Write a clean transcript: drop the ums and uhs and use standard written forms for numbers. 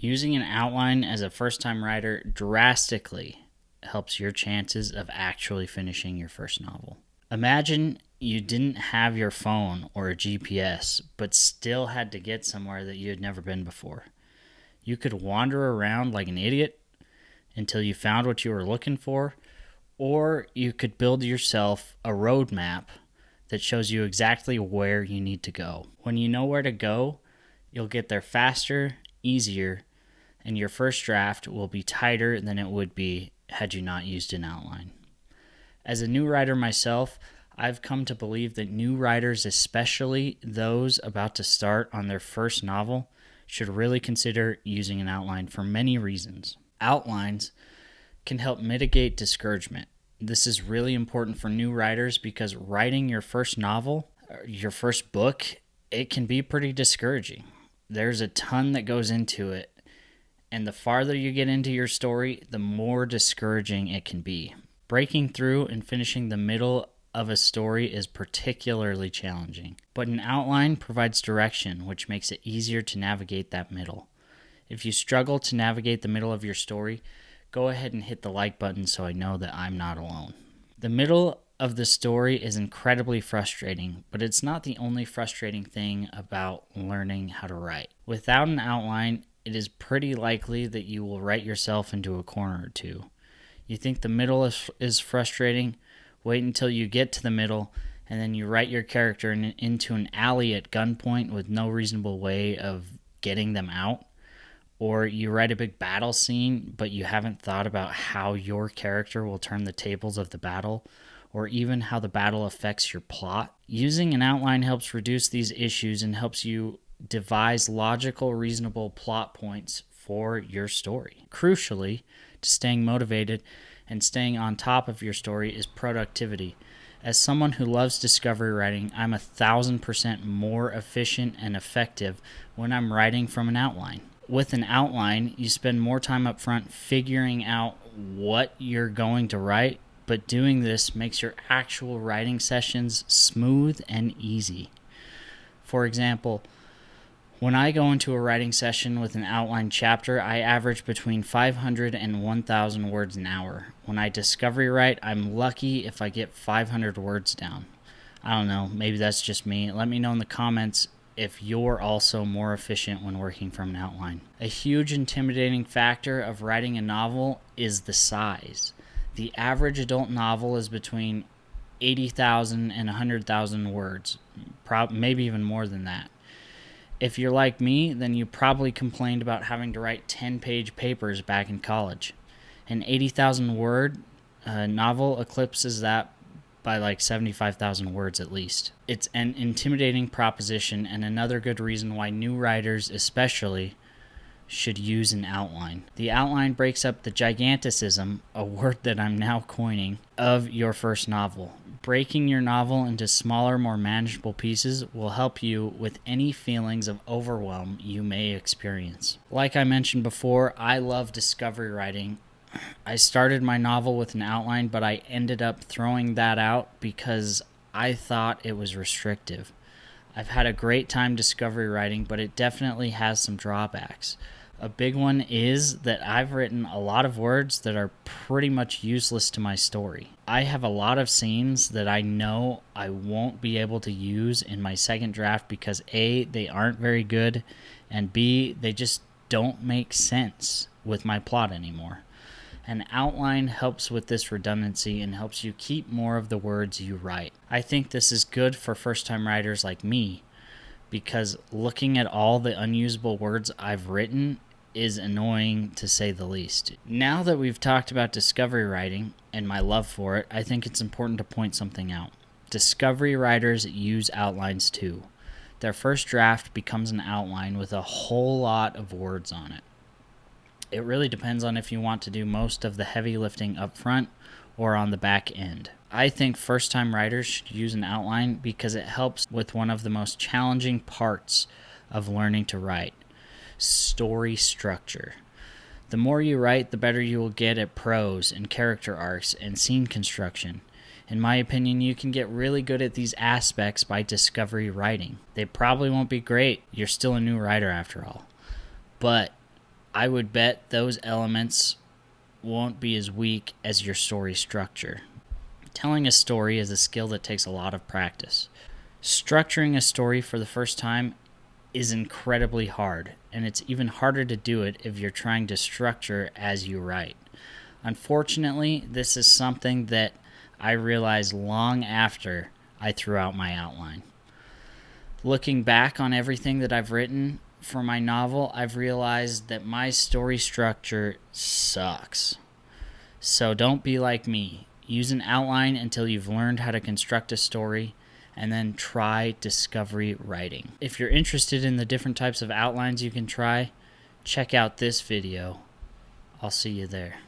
Using an outline as a first-time writer drastically helps your chances of actually finishing your first novel. Imagine you didn't have your phone or a GPS, but still had to get somewhere that you had never been before. You could wander around like an idiot until you found what you were looking for, or you could build yourself a roadmap that shows you exactly where you need to go. When you know where to go, you'll get there faster, easier, and your first draft will be tighter than it would be had you not used an outline. As a new writer myself, I've come to believe that new writers, especially those about to start on their first novel, should really consider using an outline for many reasons. Outlines can help mitigate discouragement. This is really important for new writers because writing your first novel, your first book, it can be pretty discouraging. There's a ton that goes into it, and the farther you get into your story, the more discouraging it can be. Breaking through and finishing the middle of a story is particularly challenging, but an outline provides direction, which makes it easier to navigate that middle. If you struggle to navigate the middle of your story, go ahead and hit the like button so I know that I'm not alone. The middle of the story is incredibly frustrating, but it's not the only frustrating thing about learning how to write. Without an outline, it is pretty likely that you will write yourself into a corner or two. You think the middle is frustrating? Wait until you get to the middle, and then you write your character into an alley at gunpoint with no reasonable way of getting them out. Or you write a big battle scene, but you haven't thought about how your character will turn the tables of the battle, or even how the battle affects your plot. Using an outline helps reduce these issues and helps you devise logical, reasonable plot points for your story. Crucially, to staying motivated and staying on top of your story is productivity. As someone who loves discovery writing, I'm 1,000% more efficient and effective when I'm writing from an outline. With an outline, you spend more time up front figuring out what you're going to write, but doing this makes your actual writing sessions smooth and easy. For example, when I go into a writing session with an outlined chapter, I average between 500 and 1,000 words an hour. When I discovery write, I'm lucky if I get 500 words down. I don't know, maybe that's just me. Let me know in the comments if you're also more efficient when working from an outline. A huge intimidating factor of writing a novel is the size. The average adult novel is between 80,000 and 100,000 words, maybe even more than that. If you're like me, then you probably complained about having to write 10-page papers back in college. An 80,000 word novel eclipses that by like 75,000 words at least. It's an intimidating proposition, and another good reason why new writers especially should use an outline. The outline breaks up the giganticism, a word that I'm now coining, of your first novel. Breaking your novel into smaller, more manageable pieces will help you with any feelings of overwhelm you may experience. Like I mentioned before, I love discovery writing. I started my novel with an outline, but I ended up throwing that out because I thought it was restrictive. I've had a great time discovery writing, but it definitely has some drawbacks. A big one is that I've written a lot of words that are pretty much useless to my story. I have a lot of scenes that I know I won't be able to use in my second draft because A, they aren't very good, and B, they just don't make sense with my plot anymore. An outline helps with this redundancy and helps you keep more of the words you write. I think this is good for first-time writers like me because looking at all the unusable words I've written is annoying to say the least. Now that we've talked about discovery writing and my love for it, I think it's important to point something out. Discovery writers use outlines too. Their first draft becomes an outline with a whole lot of words on it. It really depends on if you want to do most of the heavy lifting up front or on the back end. I think first-time writers should use an outline because it helps with one of the most challenging parts of learning to write: story structure. The more you write, the better you will get at prose and character arcs and scene construction. In my opinion, you can get really good at these aspects by discovery writing. They probably won't be great. You're still a new writer after all. But I would bet those elements won't be as weak as your story structure. Telling a story is a skill that takes a lot of practice. Structuring a story for the first time is incredibly hard, and it's even harder to do it if you're trying to structure as you write. Unfortunately, this is something that I realized long after I threw out my outline. Looking back on everything that I've written for my novel, I've realized that my story structure sucks. So don't be like me. Use an outline until you've learned how to construct a story, and then try discovery writing. If you're interested in the different types of outlines you can try, check out this video. I'll see you there.